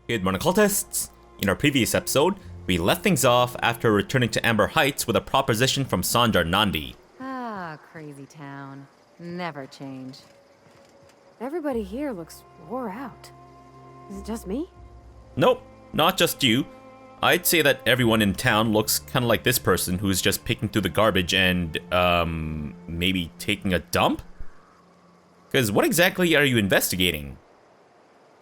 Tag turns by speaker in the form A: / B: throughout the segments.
A: Good morning, cultists! In our previous episode, we left things off after returning to Amber Heights with a proposition from Sanjar Nandi.
B: Ah, crazy town. Never change. Everybody here looks wore out. Is it just me?
A: Nope, not just you. I'd say that everyone in town looks kind of like this person who's just picking through the garbage and, maybe taking a dump? Because what exactly are you investigating?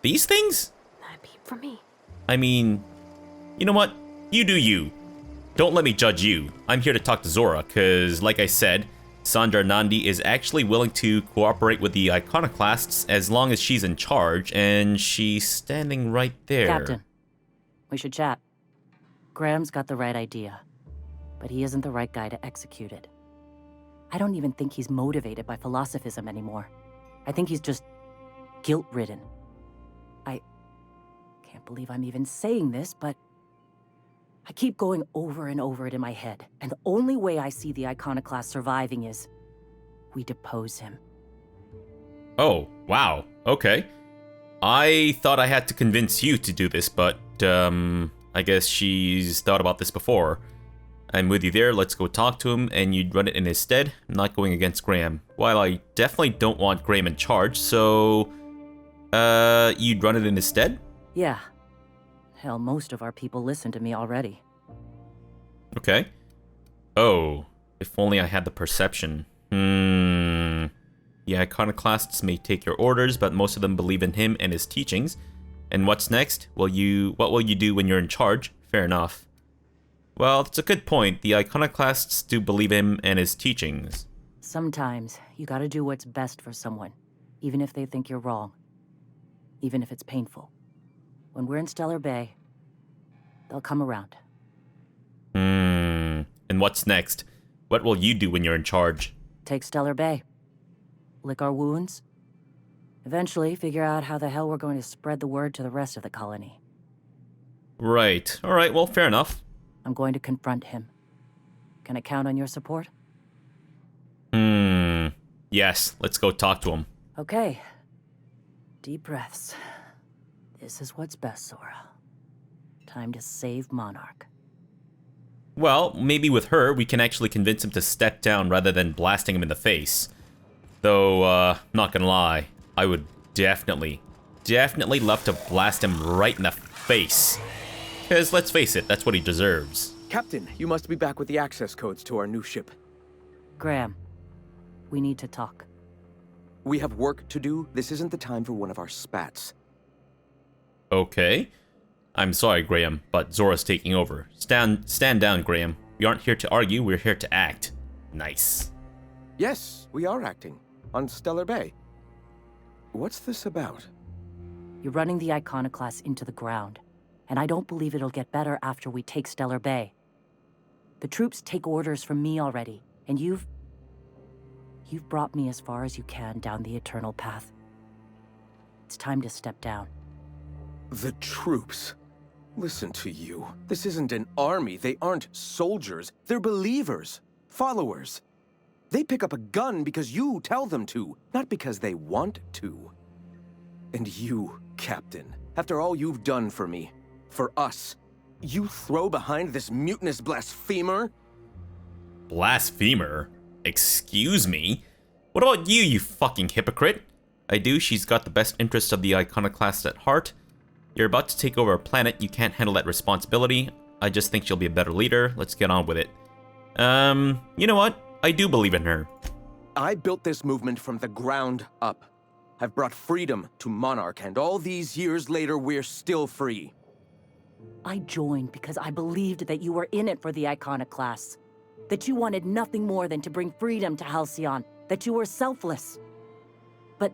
A: These things?
B: Not a peep from me.
A: I mean, you know what? You do you. Don't let me judge you. I'm here to talk to Zora, because, like I said, Sanjar Nandi is actually willing to cooperate with the Iconoclasts as long as she's in charge, and she's standing right there.
C: Captain, we should chat. Graham's got the right idea, but he isn't the right guy to execute it. I don't even think he's motivated by philosophism anymore. I think he's just guilt-ridden. I can't believe I'm even saying this, but I keep going over and over it in my head, and the only way I see the Iconoclast surviving is we depose him.
A: Oh, wow. Okay. I thought I had to convince you to do this, but, I guess she's thought about this before. I'm with you there, let's go talk to him, and you'd run it in his stead. I'm not going against Graham. While I definitely don't want Graham in charge, so... you'd run it in his stead?
C: Yeah. Hell, most of our people listen to me already.
A: Okay. Oh, if only I had the perception. The Iconoclasts may take your orders, but most of them believe in him and his teachings. And what's next? What will you do when you're in charge? Fair enough. Well, it's a good point. The Iconoclasts do believe him and his teachings.
C: Sometimes you gotta do what's best for someone, even if they think you're wrong. Even if it's painful. When we're in Stellar Bay, they'll come around.
A: And what's next? What will you do when you're in charge?
C: Take Stellar Bay. Lick our wounds. Eventually, figure out how the hell we're going to spread the word to the rest of the colony.
A: Right. Alright, well, fair enough.
C: I'm going to confront him. Can I count on your support?
A: Yes, let's go talk to him.
C: Okay. Deep breaths. This is what's best, Zora. Time to save Monarch.
A: Well, maybe with her, we can actually convince him to step down rather than blasting him in the face. Though, not gonna lie, I would definitely love to blast him right in the face. Because, let's face it, that's what he deserves.
D: Captain, you must be back with the access codes to our new ship.
C: Graham, we need to talk.
D: We have work to do. This isn't the time for one of our spats.
A: Okay. I'm sorry, Graham, but Zora's taking over. Stand down, Graham. We aren't here to argue, we're here to act. Nice.
D: Yes, we are acting. On Stellar Bay. What's this about?
C: You're running the Iconoclast into the ground, and I don't believe it'll get better after we take Stellar Bay. The troops take orders from me already, and you've brought me as far as you can down the eternal path. It's time to step down.
D: The troops. Listen to you. This isn't an army. They aren't soldiers. They're believers. Followers. They pick up a gun because you tell them to, not because they want to. And you, Captain, after all you've done for me, for us, you throw behind this mutinous blasphemer?
A: Blasphemer? Excuse me? What about you, you fucking hypocrite? I do, she's got the best interests of the Iconoclast at heart. You're about to take over a planet, you can't handle that responsibility. I just think she'll be a better leader, let's get on with it. You know what? I do believe in her.
D: I built this movement from the ground up. I've brought freedom to Monarch, and all these years later, we're still free.
C: I joined because I believed that you were in it for the Iconoclasts. That you wanted nothing more than to bring freedom to Halcyon. That you were selfless. But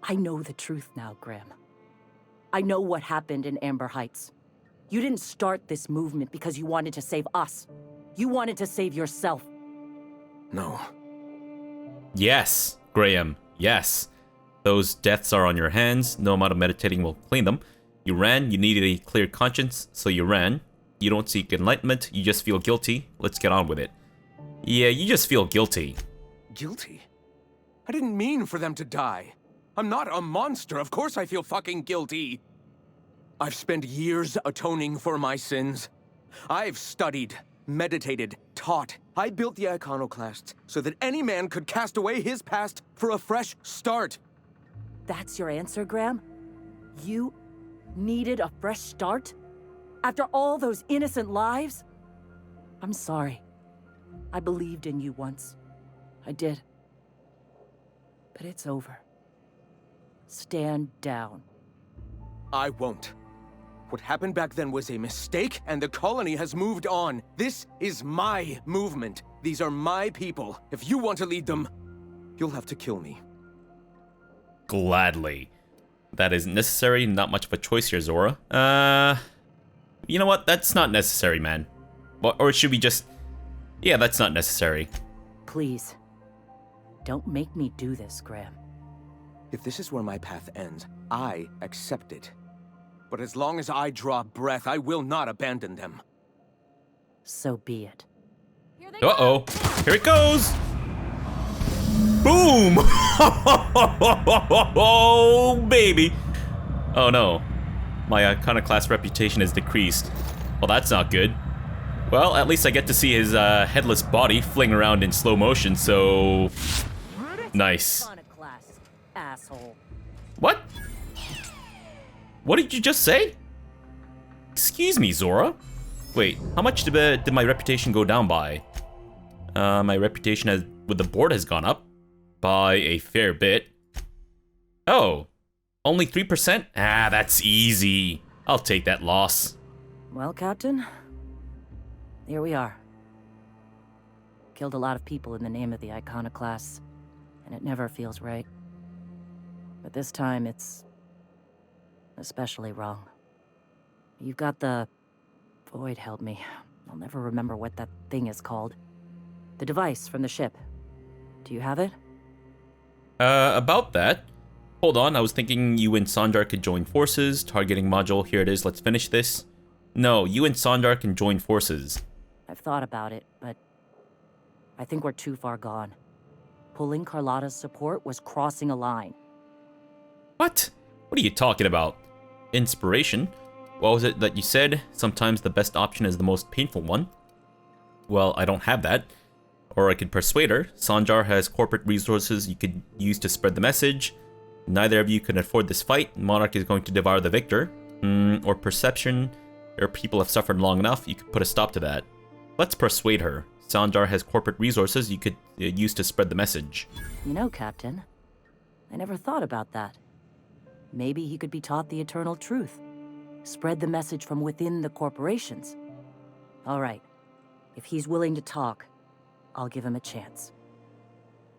C: I know the truth now, Graham. I know what happened in Amber Heights. You didn't start this movement because you wanted to save us. You wanted to save yourself.
D: No.
A: Yes, Graham, yes. Those deaths are on your hands, no amount of meditating will clean them. You ran, you needed a clear conscience, so you ran. You don't seek enlightenment, you just feel guilty. Let's get on with it. Yeah, you just feel guilty.
D: Guilty? I didn't mean for them to die. I'm not a monster, of course I feel fucking guilty. I've spent years atoning for my sins. I've studied, meditated, taught. I built the iconoclasts so that any man could cast away his past for a fresh start.
C: That's your answer, Graham? You needed a fresh start? After all those innocent lives? I'm sorry. I believed in you once. I did. But it's over. Stand down.
D: I won't. What happened back then was a mistake, and the colony has moved on. This is my movement. These are my people. If you want to lead them, you'll have to kill me.
A: Gladly. That isn't necessary. Not much of a choice here, Zora. You know what? That's not necessary, man. Or should we just... Yeah, that's not necessary.
C: Please. Don't make me do this, Graham.
D: If this is where my path ends, I accept it. But as long as I draw breath, I will not abandon them.
C: So be it.
A: Uh-oh. Here it goes! Boom! Oh, baby! Oh, no. My iconoclast reputation has decreased. Well, that's not good. Well, at least I get to see his headless body fling around in slow motion, so... Nice.
C: Iconoclast, asshole.
A: What? What did you just say? Excuse me, Zora. Wait, how much did my reputation go down by? My reputation with the board has gone up by a fair bit. Oh, only 3%? Ah, that's easy. I'll take that loss.
C: Well, Captain, here we are. Killed a lot of people in the name of the iconoclasts, and it never feels right. But this time, it's especially wrong. You've got the... Void held me. I'll never remember what that thing is called. The device from the ship. Do you have it?
A: About that. Hold on, I was thinking you and Sanjar could join forces. Targeting module, here it is, let's finish this. No, you and Sanjar can join forces.
C: I've thought about it, but I think we're too far gone. Pulling Carlotta's support was crossing a line.
A: What? What are you talking about? Inspiration? What was it that you said? Sometimes the best option is the most painful one. Well, I don't have that. Or I could persuade her. Sanjar has corporate resources you could use to spread the message. Neither of you can afford this fight. Monarch is going to devour the victor. Or perception. Your people have suffered long enough. You could put a stop to that. Let's persuade her. Sanjar has corporate resources you could use to spread the message.
C: You know, Captain, I never thought about that. Maybe he could be taught the eternal truth. Spread the message from within the corporations. All right. If he's willing to talk, I'll give him a chance.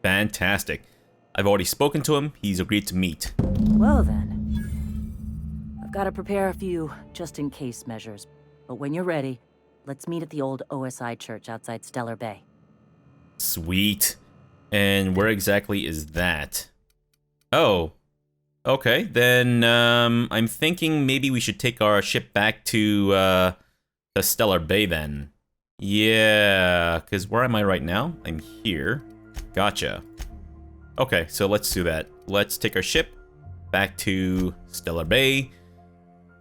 A: Fantastic. I've already spoken to him. He's agreed to meet.
C: Well then. I've got to prepare a few just-in-case measures. But when you're ready, let's meet at the old OSI church outside Stellar Bay.
A: Sweet. And where exactly is that? Oh. Okay, then I'm thinking maybe we should take our ship back to the Stellar Bay then. Yeah, because where am I right now? I'm here. Gotcha. Okay, so let's do that. Let's take our ship back to Stellar Bay.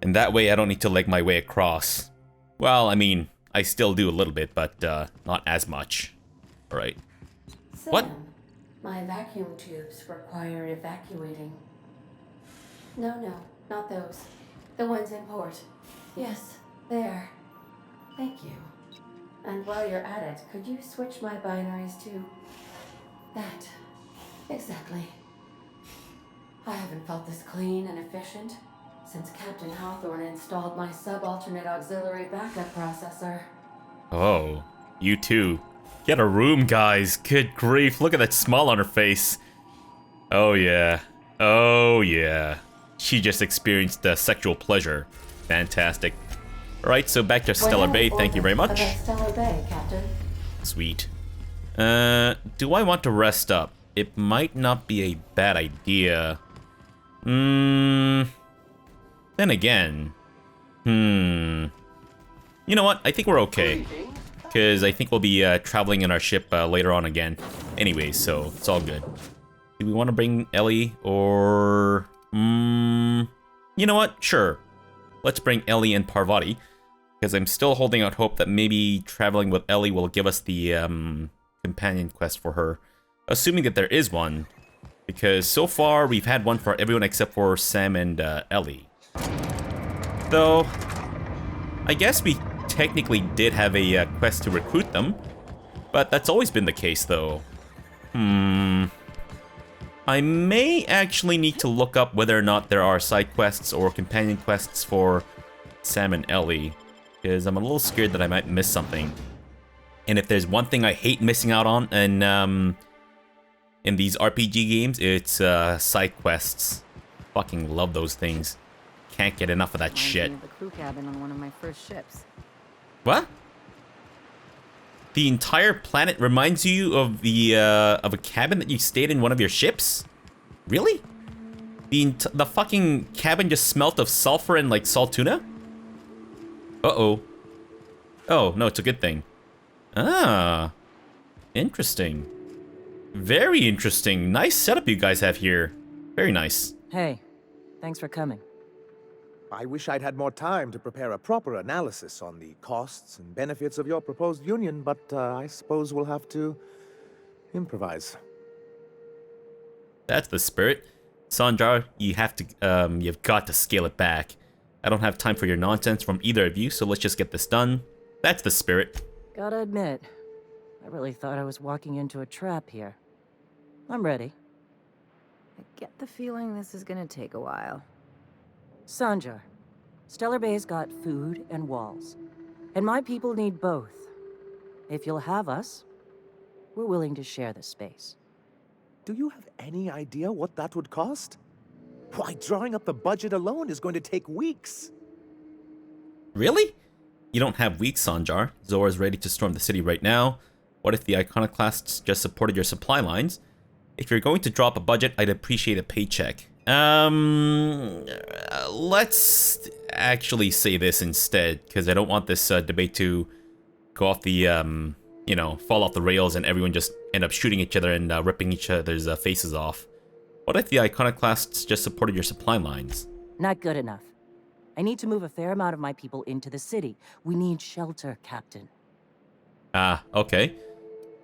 A: And that way I don't need to leg my way across. Well, I mean, I still do a little bit, but not as much. Alright.
E: Sam,
A: What?
E: My vacuum tubes require evacuating. No, not those. The ones in port. Yes, there. Thank you. And while you're at it, could you switch my binaries to that? Exactly. I haven't felt this clean and efficient since Captain Hawthorne installed my subalternate auxiliary backup processor.
A: Oh, you too. Get a room, guys. Good grief, look at that smile on her face. Oh yeah. Oh yeah. She just experienced sexual pleasure. Fantastic. Alright, so back to Stellar Bay, thank you very much.
E: Stellar Bay, Captain.
A: Sweet. Do I want to rest up? It might not be a bad idea. Then again. You know what? I think we're okay. Because I think we'll be traveling in our ship later on again. Anyway, so it's all good. Do we want to bring Ellie or... You know what? Sure. let's bring Ellie and Parvati, because I'm still holding out hope that maybe traveling with Ellie will give us the companion quest for her, assuming that there is one, because so far we've had one for everyone except for Sam and Ellie. Though, I guess we technically did have a quest to recruit them, but that's always been the case though. I may actually need to look up whether or not there are side quests or companion quests for Sam and Ellie, because I'm a little scared that I might miss something. And if there's one thing I hate missing out on in these RPG games, it's side quests. Fucking love those things. Can't get enough of that shit.
B: Reminds me of the crew cabin on one of my first ships.
A: What? The entire planet reminds you of a cabin that you stayed in one of your ships? Really? The fucking cabin just smelt of sulfur and like salt tuna? Uh-oh. Oh, no, it's a good thing. Ah. Interesting. Very interesting. Nice setup you guys have here. Very nice.
C: Hey, thanks for coming.
F: I wish I'd had more time to prepare a proper analysis on the costs and benefits of your proposed union, but I suppose we'll have to improvise.
A: That's the spirit. Sanjar, you've got to scale it back. I don't have time for your nonsense from either of you, so let's just get this done. That's the spirit.
C: Gotta admit, I really thought I was walking into a trap here. I'm ready.
B: I get the feeling this is gonna take a while.
C: Sanjar, Stellar Bay's got food and walls, and my people need both. If you'll have us, we're willing to share the space.
F: Do you have any idea what that would cost? Why, drawing up the budget alone is going to take weeks.
A: Really? You don't have weeks, Sanjar. Zora's ready to storm the city right now. What if the Iconoclasts just supported your supply lines? If you're going to drop a budget, I'd appreciate a paycheck. Let's actually say this instead, because I don't want this debate to go off the, fall off the rails and everyone just end up shooting each other and ripping each other's faces off. What if the Iconoclasts just supported your supply lines?
C: Not good enough. I need to move a fair amount of my people into the city. We need shelter, Captain.
A: Okay.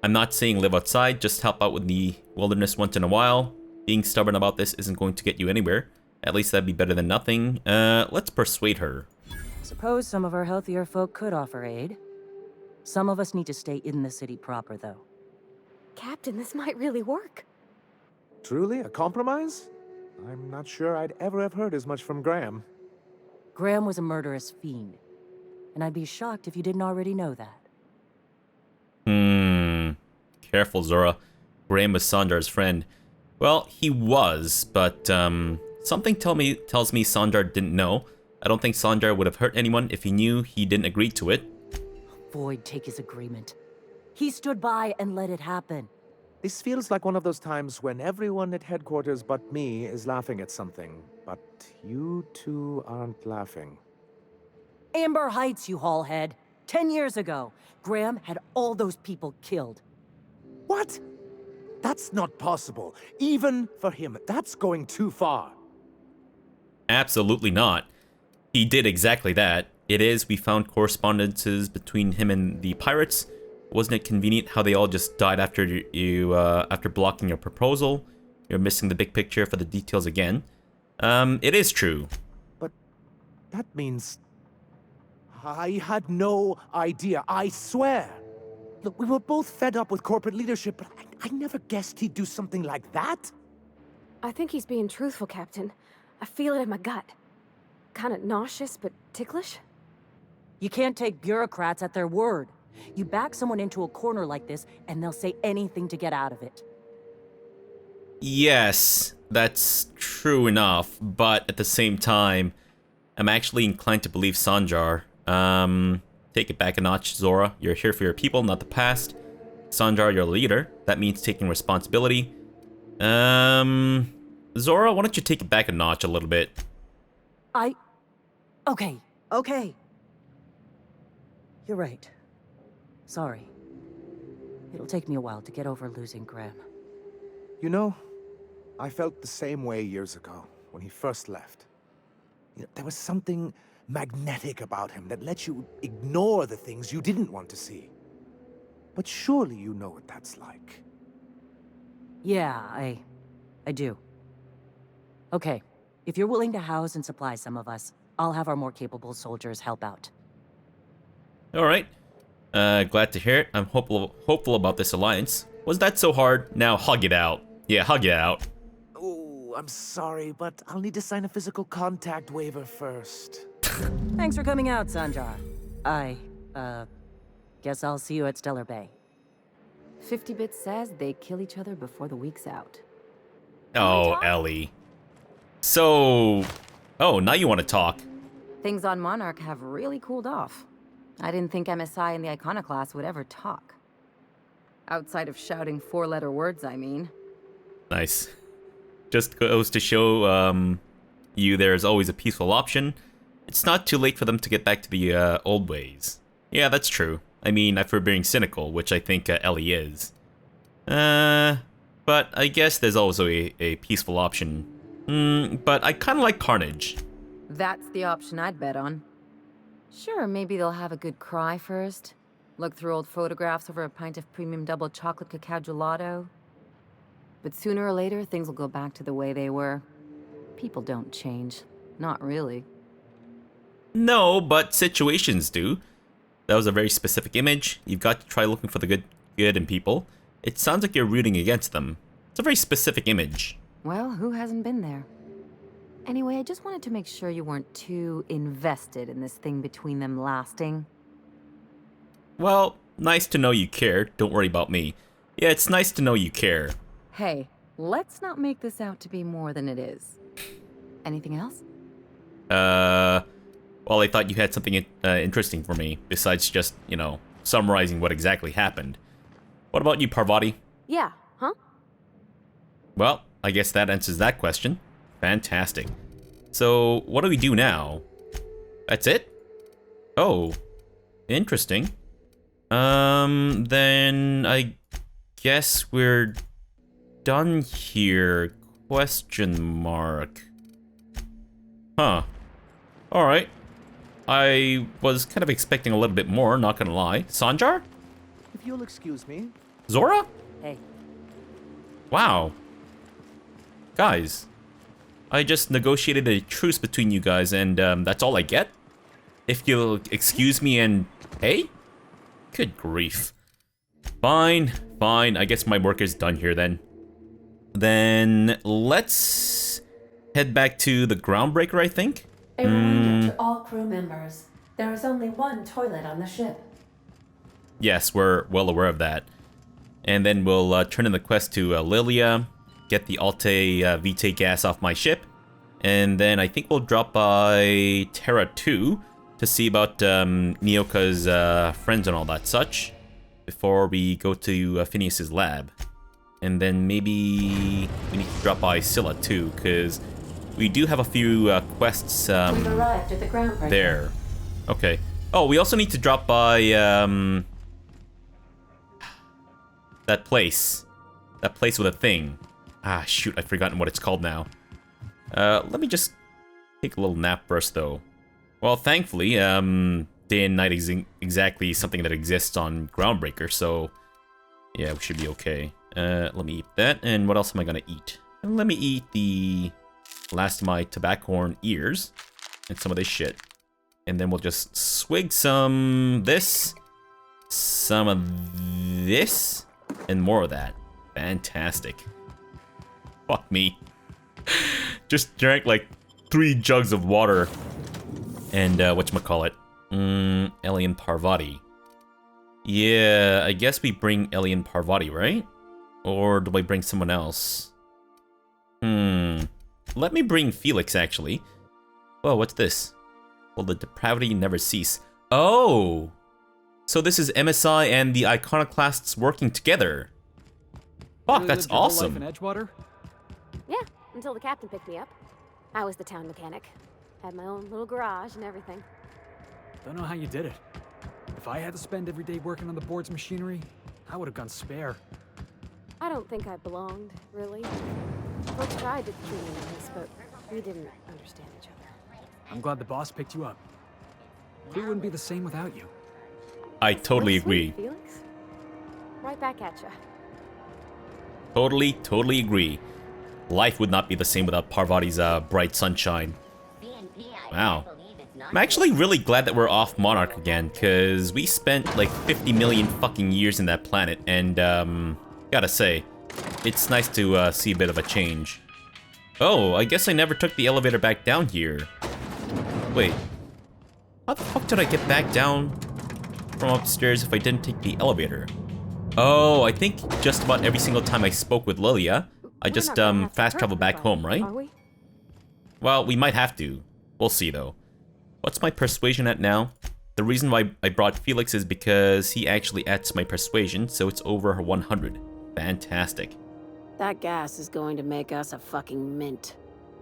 A: I'm not saying live outside, just help out with the wilderness once in a while. Being stubborn about this isn't going to get you anywhere. At least that'd be better than nothing. Let's persuade her.
C: Suppose some of our healthier folk could offer aid. Some of us need to stay in the city proper, though.
B: Captain, this might really work.
F: Truly, a compromise? I'm not sure I'd ever have heard as much from Graham.
C: Graham was a murderous fiend, and I'd be shocked if you didn't already know that.
A: Careful, Zora. Graham was Sanjar's friend. Well, he was, but something tells me Sanjar didn't know. I don't think Sanjar would have hurt anyone if he knew he didn't agree to it.
C: Void take his agreement. He stood by and let it happen.
F: This feels like one of those times when everyone at headquarters but me is laughing at something, but you two aren't laughing.
C: Amber Heights, you haulhead. 10 years ago, Graham had all those people killed.
F: What? That's not possible. Even for him, that's going too far.
A: Absolutely not. He did exactly that. We found correspondences between him and the pirates. Wasn't it convenient how they all just died after after blocking your proposal? You're missing the big picture for the details again. It is true.
F: But that means... I had no idea, I swear. Look, we were both fed up with corporate leadership, but I never guessed he'd do something like that.
G: I think he's being truthful, Captain. I feel it in my gut. Kinda nauseous, but ticklish.
C: You can't take bureaucrats at their word. You back someone into a corner like this, and they'll say anything to get out of it.
A: Yes, that's true enough, but at the same time, I'm actually inclined to believe Sanjar. Take it back a notch, Zora. You're here for your people, not the past. Sanjar, you're a leader. That means taking responsibility. Zora, why don't you take it back a notch a little bit?
C: Okay. You're right. Sorry. It'll take me a while to get over losing Graham.
F: You know, I felt the same way years ago, when he first left. There was something magnetic about him that lets you ignore the things you didn't want to see. But surely you know what that's like.
C: Yeah, I do. Okay, if you're willing to house and supply some of us, I'll have our more capable soldiers help out.
A: All right. Glad to hear it. I'm hopeful about this alliance. Was that so hard? Now hug it out. Yeah, hug it out.
F: Oh, I'm sorry, but I'll need to sign a physical contact waiver first.
C: Thanks for coming out, Sanjar. Guess I'll see you at Stellar Bay.
B: 50-bit says they kill each other before the week's out.
A: Oh, Ellie. So... Oh, now you want to talk.
B: Things on Monarch have really cooled off. I didn't think MSI and the Iconoclast would ever talk. Outside of shouting 4-letter words, I mean.
A: Nice. Just goes to show you there's always a peaceful option. It's not too late for them to get back to the old ways. Yeah, that's true. I mean, if we're being cynical, which I think Ellie is. But I guess there's also a peaceful option. But I kind of like Carnage.
B: That's the option I'd bet on. Sure, maybe they'll have a good cry first. Look through old photographs over a pint of premium double chocolate cacao gelato. But sooner or later, things will go back to the way they were. People don't change. Not really.
A: No, but situations do. That was a very specific image. You've got to try looking for the good in people. It sounds like you're rooting against them. It's a very specific image.
B: Well, who hasn't been there? Anyway, I just wanted to make sure you weren't too invested in this thing between them lasting.
A: Well, nice to know you care. Don't worry about me. Yeah, it's nice to know you care.
B: Hey, let's not make this out to be more than it is. Anything else?
A: Well, I thought you had something interesting for me, besides just, summarizing what exactly happened. What about you, Parvati?
G: Yeah, huh?
A: Well, I guess that answers that question. Fantastic. So, what do we do now? That's it? Oh, interesting. Then I guess we're done here. Question mark. Huh. Alright. I was kind of expecting a little bit more, not gonna lie. Sanjar?
F: If you'll excuse me.
A: Zora?
C: Hey.
A: Wow. Guys. I just negotiated a truce between you guys and that's all I get? If you'll excuse me and... Hey? Good grief. Fine, fine. I guess my work is done here then. Then let's head back to the Groundbreaker, I think.
E: A reminder to all crew members, there is only one toilet on the ship.
A: Yes, we're well aware of that. And then we'll turn in the quest to Lilia, get the Alte Vitae gas off my ship, and then I think we'll drop by Terra 2 to see about Nyoka's friends and all that such, before we go to Phineas's lab. And then maybe we need to drop by Scylla too, because we do have a few quests
E: We've arrived at the Groundbreaker.
A: there. Okay. Oh, we also need to drop by that place. That place with a thing. Ah, shoot, I've forgotten what it's called now. Let me just take a little nap first, though. Well, thankfully, day and night is exactly something that exists on Groundbreaker, so yeah, we should be okay. Let me eat that, and what else am I gonna eat? And let me eat the last of my tobacco horn ears, and some of this shit. And then we'll just swig some this, some of this, and more of that. Fantastic. Fuck me. Just drank like 3 jugs of water. And whatchamacallit? Ellie and Parvati. Yeah, I guess we bring Ellie and Parvati, right? Or do I bring someone else? Let me bring Felix, actually. Oh, what's this? Will the depravity never cease? Oh! So this is MSI and the Iconoclasts working together. Fuck, that's awesome.
H: Life in Edgewater?
G: Yeah, until the captain picked me up. I was the town mechanic. Had my own little garage and everything.
H: Don't know how you did it. If I had to spend every day working on the board's machinery, I would have gone spare.
G: I don't think I belonged, really. Folks tried to treat me nice, but we didn't understand each other.
H: I'm glad the boss picked you up. We wouldn't be the same without you.
A: I totally agree.
G: Sweet, Felix. Right back at ya.
A: Totally agree. Life would not be the same without Parvati's bright sunshine. Wow. I'm actually really glad that we're off Monarch again, because we spent like 50 million fucking years in that planet, and gotta say, it's nice to see a bit of a change. Oh, I guess I never took the elevator back down here. Wait. How the fuck did I get back down from upstairs if I didn't take the elevator? Oh, I think just about every single time I spoke with Lilia, I
G: We're
A: just
G: not gonna have to
A: fast
G: hurt
A: travel back
G: anybody,
A: home, right?
G: are we?
A: Well, we might have to. We'll see though. What's my persuasion at now? The reason why I brought Felix is because he actually adds my persuasion, so it's over 100. Fantastic.
I: That gas is going to make us a fucking mint.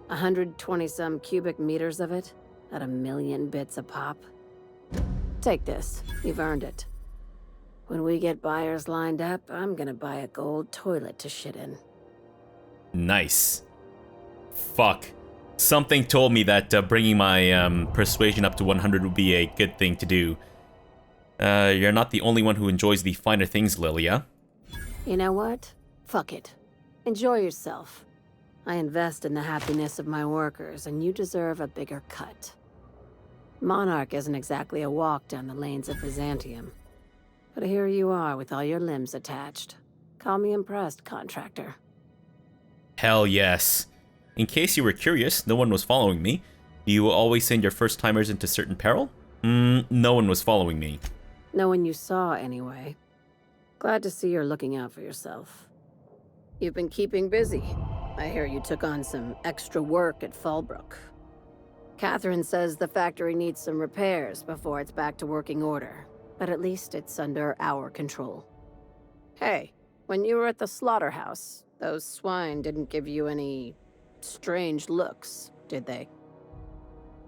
I: 120-some cubic meters of it, at 1,000,000 bits a pop. Take this. You've earned it. When we get buyers lined up, I'm gonna buy a gold toilet to shit in.
A: Nice. Fuck. Something told me that bringing my persuasion up to 100 would be a good thing to do. You're not the only one who enjoys the finer things, Lilia.
I: You know what? Fuck it. Enjoy yourself. I invest in the happiness of my workers, and you deserve a bigger cut. Monarch isn't exactly a walk down the lanes of Byzantium. But here you are with all your limbs attached. Call me impressed, contractor.
A: Hell yes. In case you were curious, no one was following me. Do you always send your first-timers into certain peril? No one was following me.
I: No one you saw, anyway. Glad to see you're looking out for yourself. You've been keeping busy. I hear you took on some extra work at Fallbrook. Catherine says the factory needs some repairs before it's back to working order. But at least it's under our control. Hey, when you were at the slaughterhouse, those swine didn't give you any strange looks, did they?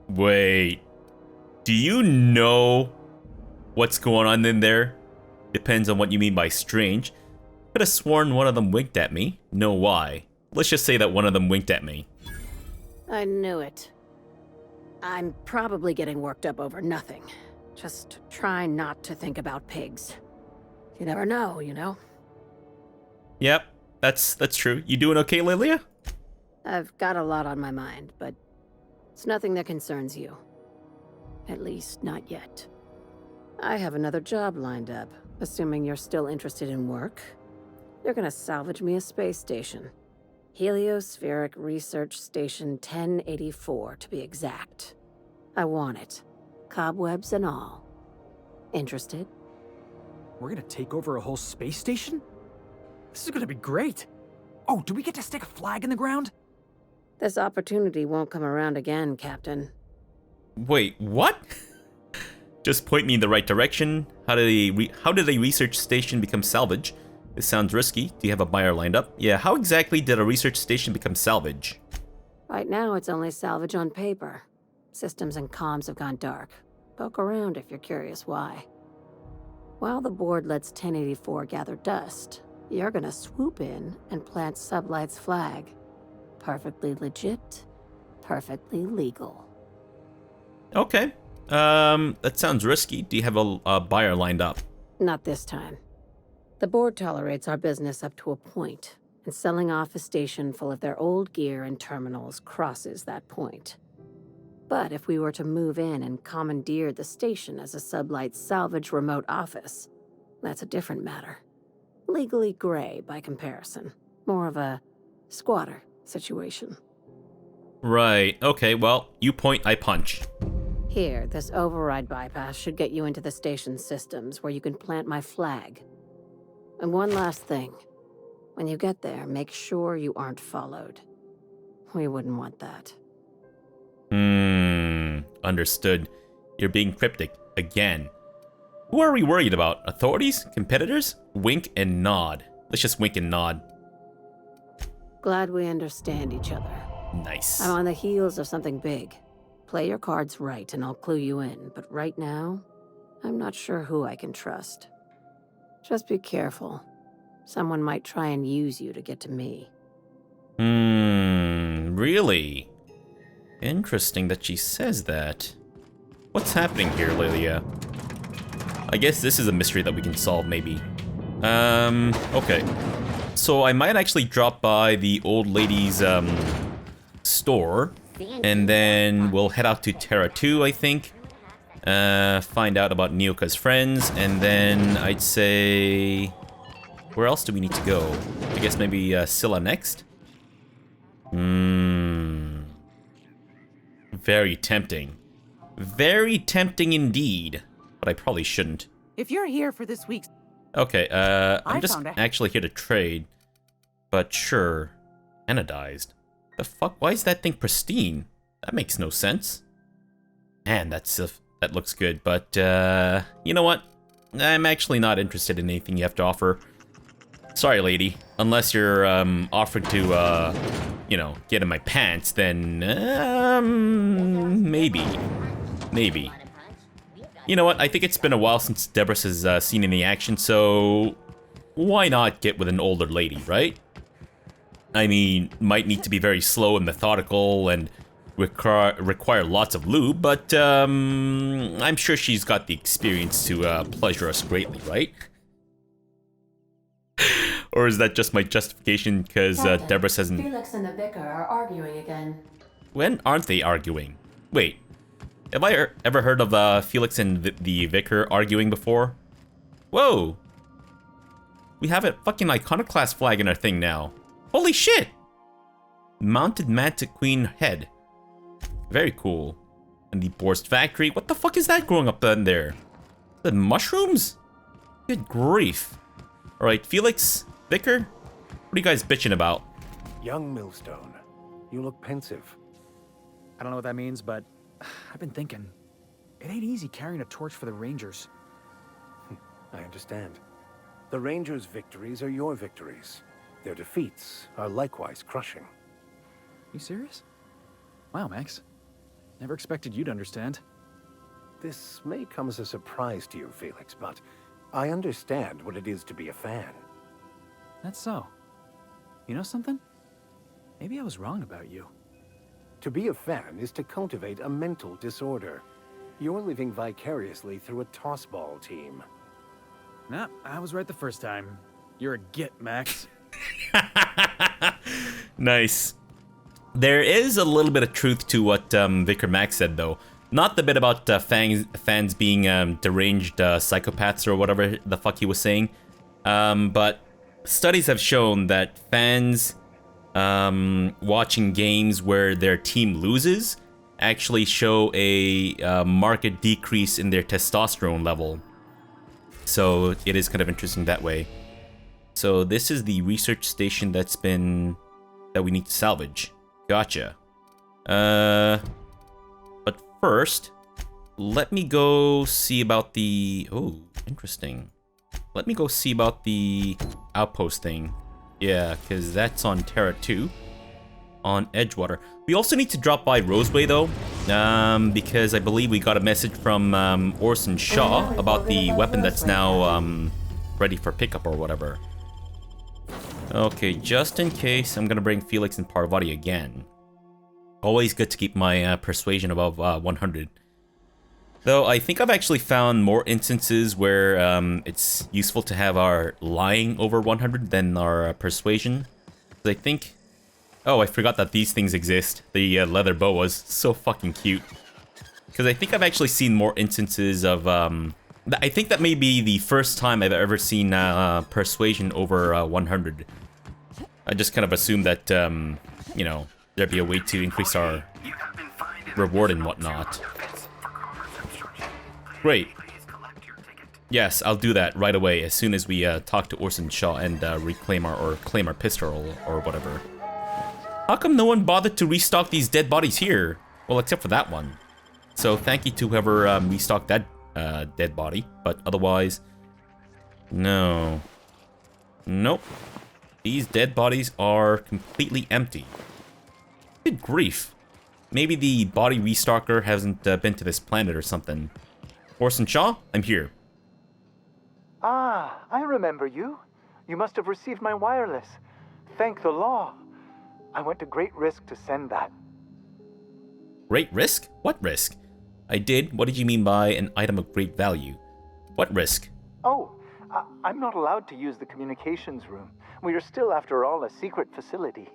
A: Wait. Do you know what's going on in there? Depends on what you mean by strange. Could have sworn one of them winked at me. Know why? Let's just say that one of them winked at me.
I: I knew it. I'm probably getting worked up over nothing. Just try not to think about pigs. You never know, you know?
A: Yep, that's true. You doing okay, Lilia?
I: I've got a lot on my mind, but it's nothing that concerns you. At least, not yet. I have another job lined up, assuming you're still interested in work. You're gonna salvage me a space station. Heliospheric Research Station 1084, to be exact. I want it. Cobwebs and all. Interested?
H: We're gonna take over a whole space station? This is gonna be great. Oh, do we get to stick a flag in the ground?
I: This opportunity won't come around again, Captain.
A: Wait, what? Just point me in the right direction. How did a research station become salvage? This sounds risky. Do you have a buyer lined up? Yeah, how exactly did a research station become salvage?
I: Right now, it's only salvage on paper. Systems and comms have gone dark. Poke around if you're curious why. While the board lets 1084 gather dust, you're gonna swoop in and plant Sublight's flag. Perfectly legit, perfectly legal.
A: Okay. That sounds risky. Do you have a buyer lined up?
I: Not this time. The board tolerates our business up to a point, and selling off a station full of their old gear and terminals crosses that point. But if we were to move in and commandeer the station as a Sublight salvage remote office, that's a different matter. Legally gray by comparison. More of a squatter situation.
A: Right. Okay, well, you point, I punch.
I: Here, this override bypass should get you into the station's systems where you can plant my flag. And one last thing. When you get there, make sure you aren't followed. We wouldn't want that.
A: Understood. You're being cryptic again. Who are we worried about? Authorities? Competitors? Wink and nod. Let's just wink and nod.
I: Glad we understand each other.
A: Nice.
I: I'm on the heels of something big. Play your cards right and I'll clue you in, but right now, I'm not sure who I can trust. Just be careful. Someone might try and use you to get to me.
A: Really? Interesting that she says that. What's happening here, Lilia? I guess this is a mystery that we can solve, maybe. Okay. So I might actually drop by the old lady's, store. And then we'll head out to Terra 2, I think. Find out about Nyoka's friends. And then I'd say... where else do we need to go? I guess maybe, Scylla next? Very tempting. Very tempting indeed. But I probably shouldn't.
C: If you're here for this week's...
A: Okay, I'm just actually here to trade. But sure. Anodized. The fuck? Why is that thing pristine? That makes no sense. Man, that looks good. But, you know what? I'm actually not interested in anything you have to offer. Sorry, lady. Unless you're, offering to, you know, get in my pants, then, maybe. Maybe. You know what? I think it's been a while since Debris has seen any action, so why not get with an older lady, right? I mean, might need to be very slow and methodical and require lots of lube, but I'm sure she's got the experience to pleasure us greatly, right? Or is that just my justification because Debris hasn't...
E: Felix and the Vicar are arguing again.
A: When aren't they arguing? Wait. Have I ever heard of Felix and the Vicar arguing before? Whoa! We have a fucking iconoclast flag in our thing now. Holy shit! Mounted Mantic Queen head. Very cool. And the Borst factory. What the fuck is that growing up in there? The mushrooms? Good grief. Alright, Felix, Vicar, what are you guys bitching about?
F: Young Millstone, you look pensive.
H: I don't know what that means, but I've been thinking. It ain't easy carrying a torch for the Rangers.
F: I understand. The Rangers' victories are your victories. Their defeats are likewise crushing.
H: You serious? Wow, Max. Never expected you to understand.
F: This may come as a surprise to you, Felix, but I understand what it is to be a fan.
H: That's so. You know something? Maybe I was wrong about you.
F: To be a fan is to cultivate a mental disorder. You're living vicariously through a tossball team.
H: Nah, I was right the first time. You're a git, Max.
A: Nice. There is a little bit of truth to what Vicar Max said, though. Not the bit about fans being deranged psychopaths or whatever the fuck he was saying. But studies have shown that fans watching games where their team loses actually show a marked decrease in their testosterone level. So it is kind of interesting that way. So this is the research station that we need to salvage. Gotcha. But first, let me go see about the... Oh, interesting. Let me go see about the outpost thing. Yeah, because that's on Terra 2. On Edgewater. We also need to drop by Roseway, though. Because I believe we got a message from Orson Shaw about the weapon that's now ready for pickup or whatever. Okay, just in case, I'm gonna bring Felix and Parvati again. Always good to keep my persuasion above 100. Though I think I've actually found more instances where it's useful to have our lying over 100 than our persuasion. I think... Oh, I forgot that these things exist. The leather boas. So fucking cute. Because I think I've actually seen more instances of... I think that may be the first time I've ever seen persuasion over 100. I just kind of assumed that, you know, there'd be a way to increase our reward and whatnot. Great. Yes, I'll do that right away as soon as we talk to Orson Shaw and reclaim or claim our pistol or whatever. How come no one bothered to restock these dead bodies here? Well, except for that one. So thank you to whoever restocked that dead body, but otherwise, no. Nope. These dead bodies are completely empty. Good grief. Maybe the body restocker hasn't been to this planet or something. Orson Shaw, I'm here.
J: Ah, I remember you. You must have received my wireless. Thank the law. I went to great risk to send that.
A: Great risk? What risk? I did. What did you mean by an item of great value? What risk?
J: Oh, I'm not allowed to use the communications room. We are still, after all, a secret facility.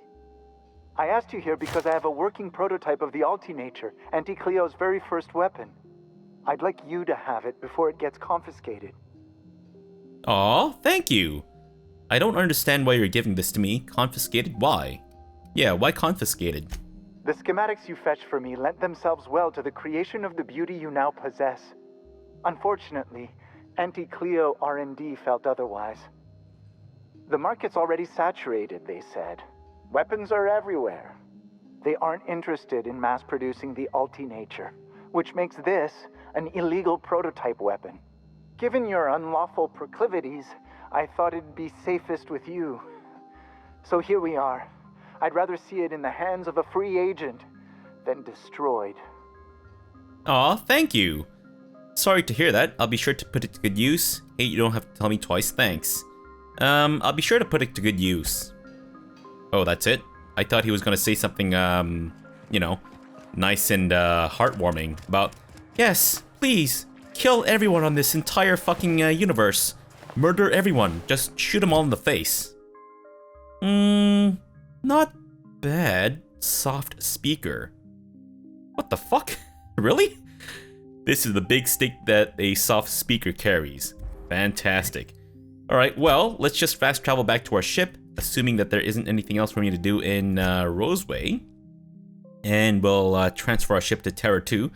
J: I asked you here because I have a working prototype of the Altinature, Auntie Cleo's very first weapon. I'd like you to have it before it gets confiscated.
A: Aw, thank you. I don't understand why you're giving this to me. Confiscated? Why? Yeah, why confiscated?
J: The schematics you fetched for me lent themselves well to the creation of the beauty you now possess. Unfortunately, Auntie Cleo R&D felt otherwise. The market's already saturated, they said. Weapons are everywhere. They aren't interested in mass-producing the Altinature, which makes this an illegal prototype weapon. Given your unlawful proclivities, I thought it'd be safest with you. So here we are. I'd rather see it in the hands of a free agent than destroyed.
A: Aw, thank you. Sorry to hear that. I'll be sure to put it to good use. Hey, you don't have to tell me twice, thanks. I'll be sure to put it to good use. Oh, that's it? I thought he was gonna say something, you know, nice and, heartwarming about, yes, please, kill everyone on this entire fucking, universe. Murder everyone. Just shoot them all in the face. Not bad. Soft speaker. What the fuck? Really? This is the big stick that a soft speaker carries. Fantastic. Alright, well, let's just fast travel back to our ship, assuming that there isn't anything else for me to do in Roseway. And we'll transfer our ship to Terra 2,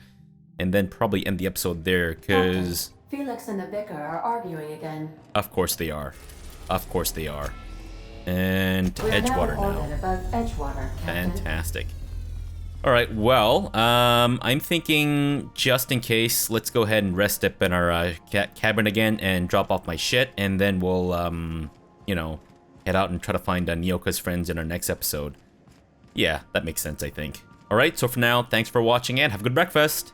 A: and then probably end the episode there, because...
E: Felix and the Vicar are arguing again.
A: Of course they are. Of course they are. And to
E: We're
A: Edgewater
E: now in
A: now.
E: orbit above Edgewater, Captain.
A: Fantastic. Alright, well, I'm thinking, just in case, let's go ahead and rest up in our cabin again and drop off my shit, and then we'll, you know, head out and try to find Nyoka's friends in our next episode. Yeah, that makes sense, I think. Alright, so for now, thanks for watching and have a good breakfast!